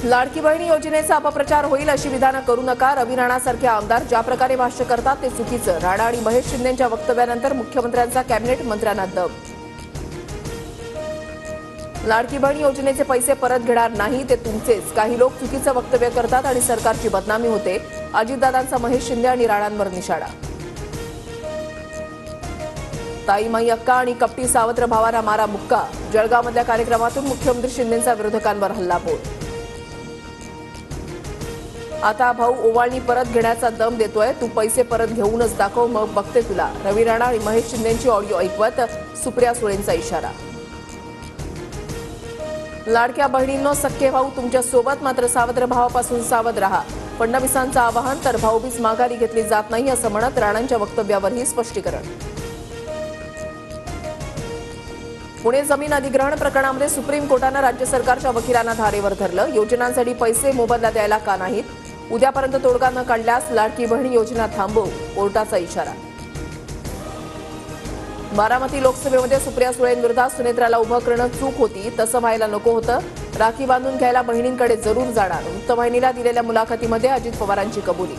लाडकी बहीण योजनेचा अपप्रचार होईल अशी विधानं करू नका। रवी राणासारखे आमदार ज्या प्रकारे भाष्य करतात ते चुकीचं। राणा आणि महेश शिंदेंच्या वक्तव्यानंतर मुख्यमंत्र्यांचा कॅबिनेट मंत्र्यांना दम। लाडकी बहीण योजनेचे पैसे परत घेणार नाही, ते तुमचेच। काही लोक चुकीचं वक्तव्य करतात आणि सरकारची बदनामी होते। अजितदादांचा महेश शिंदे आणि राणांवर निशाणा। ताई माई अक्का आणि कपटी सावत्र भावांना मारा मुक्का। जळगावमधल्या कार्यक्रमातून मुख्यमंत्री शिंदेंचा विरोधकांवर हल्लाबोल। आता भाऊ ओवाळणी परत घेण्याचा दम देतोय, तू पैसे परत घेऊनच दाखव, मग बघते तुला। रवी राणा आणि महेश शिंदेंची ऑडिओ ऐकवत सुप्रिया सुळेंचा इशारा। लाडक्या बहिणींनो, सख्खे भाऊ तुमच्या सोबत, मात्र सावत्र भावापासून सावध रहा। फडणवीसांचं आवाहन, तर भाऊबीज माघारी घेतली जात नाही असं म्हणत राणांच्या वक्तव्यावरही स्पष्टीकरण। पुणे जमीन अधिग्रहण प्रकरणामध्ये सुप्रीम कोर्टानं राज्य सरकारच्या वकिलांना धारेवर धरलं। योजनांसाठी पैसे मोबदला द्यायला का नाहीत? उद्यापर्यंत तोडगा न काढल्यास लाडकी बहीण योजना थांबवू, कोर्टाचा इशारा। बारामती लोकसभेमध्ये सुप्रिया सुळेंविरोधात सुनेत्राला उभं करणं चूक होती, तसं व्हायला नको होतं। राखी बांधून घ्यायला बहिणींकडे जरूर जाणार। वृत्तवाहिनीला दिलेल्या मुलाखतीमध्ये अजित पवारांची कबुली।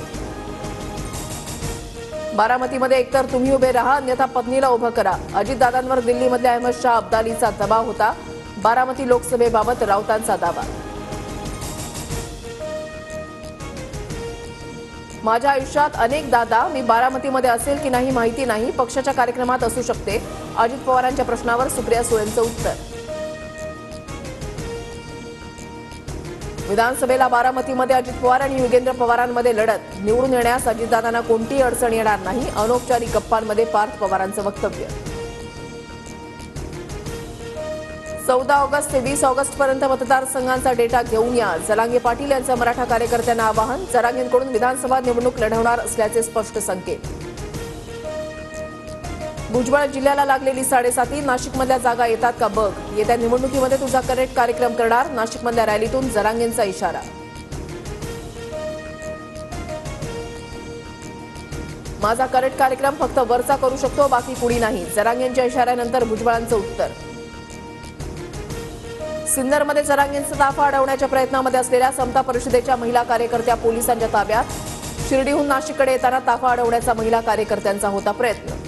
बारामतीमध्ये एकतर तुम्ही उभे राहा, अन्यथा पत्नीला उभं करा। अजितदादांवर दिल्लीमधल्या अहमद शाह अब्दालीचा दबाव होता। बारामती लोकसभेबाबत राऊतांचा दावा। माझ्या आयुष्यात अनेक दादा, मी बारामतीमध्ये असेल की नाही माहिती नाही, पक्षाच्या कार्यक्रमात असू शकते। अजित पवारांच्या प्रश्नावर सुप्रिया सुळेंचं उत्तर। विधानसभेला बारामतीमध्ये अजित पवार आणि युगेंद्र पवारांमध्ये लढत। निवडून येण्यास अजितदादांना कोणतीही अडचण येणार नाही, अनौपचारिक गप्पांमध्ये पार्थ पवारांचं वक्तव्य। 14 ऑगस्ट ते 20 ऑगस्ट पर्यंत मतदारसंघांचा डेटा घेऊन या, जरांगे पाटील यांचं मराठा कार्यकर्त्यांना आवाहन। जरांगेंकडून विधानसभा निवडणूक लढवणार असल्याचे स्पष्ट संकेत। भुजबळ जिल्ह्याला लागलेली 7.5, नाशिकमधल्या जागा येतात का बघ, येत्या निवडणुकीमध्ये तुझा करेक्ट कार्यक्रम करणार, नाशिकमधल्या रॅलीतून जरांगेंचा इशारा। माझा करेक्ट कार्यक्रम फक्त वरचा करू शकतो, बाकी कुणी नाही, जरांगेंच्या इशाऱ्यानंतर भुजबळांचं उत्तर। सिन्नरमध्ये जरांगेंचा ताफा अडवण्याच्या प्रयत्नामध्ये असलेल्या समता परिषदेच्या महिला कार्यकर्त्या पोलिसांच्या ताब्यात। शिर्डीहून नाशिककडे येताना ताफा अडवण्याचा महिला कार्यकर्त्यांचा होता प्रयत्न।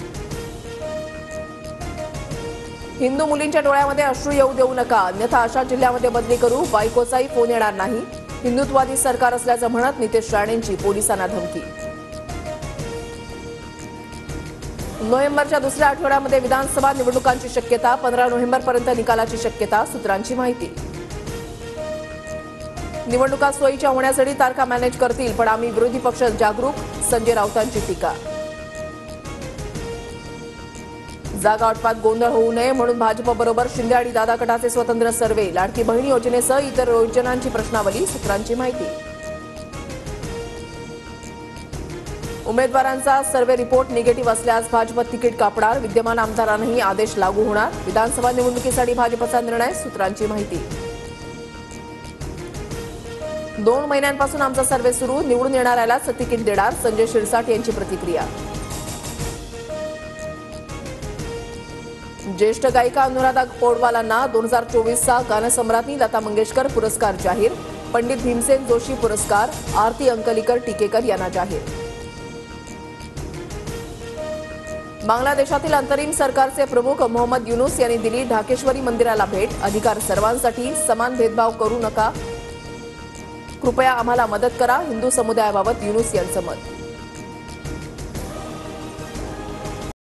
हिंदू मुलींच्या डोळ्यामध्ये अश्रू येऊ देऊ नका, अन्यथा अशा जिल्ह्यामध्ये बदली करू, बायकोचाही फोन येणार नाही। हिंदुत्ववादी सरकार असल्याचं म्हणत नितेश राणेंची पोलिसांना धमकी। नोव्हेंबरच्या दुसऱ्या आठवड्यामध्ये विधानसभा निवडणुकांची शक्यता, 15 नोव्हेंबरपर्यंत निकालाची शक्यता, सूत्रांची माहिती। निवडणुका सोयीच्या होण्यासाठी तारखा मॅनेज करतील, पण आम्ही विरोधी पक्ष जागरूक, संजय राऊतांची टीका। जागा वाटपात गोंधळ होऊ नये म्हणून भाजपबरोबर शिंदे आणि दादा गटाचे स्वतंत्र सर्वे। लाडकी बहीण योजनेसह इतर योजनांची प्रश्नावली, सूत्रांची माहिती। उमेदवारांचा सर्वे रिपोर्ट निगेटिव्ह असल्यास भाजप तिकीट कापणार, विद्यमान आमदारांनाही आदेश लागू होणार। विधानसभा निवडणुकीसाठी भाजपचा निर्णय, सूत्रांची माहिती। 2 महिन्यांपासून आमचा सर्वे सुरू, निवडून येणाऱ्यालाच तिकीट देणार, संजय शिरसाट यांची प्रतिक्रिया। ज्येष्ठ गायिका अनुराधा पौडवालांना 2024चा गानसम्राज्ञी लता मंगेशकर पुरस्कार जाहीर। पंडित भीमसेन जोशी पुरस्कार आरती अंकलीकर टीकेकर यांना जाहीर। बांगलादेशातील अंतरिम सरकारचे प्रमुख मोहम्मद युनूस यांनी दिली ढाकेश्वरी मंदिराला भेट। अधिकार सर्वांसाठी, समान भेदभाव करू नका, कृपया आम्हाला मदत करा, हिंदू समुदायाबाबत युनूस यांचं मत।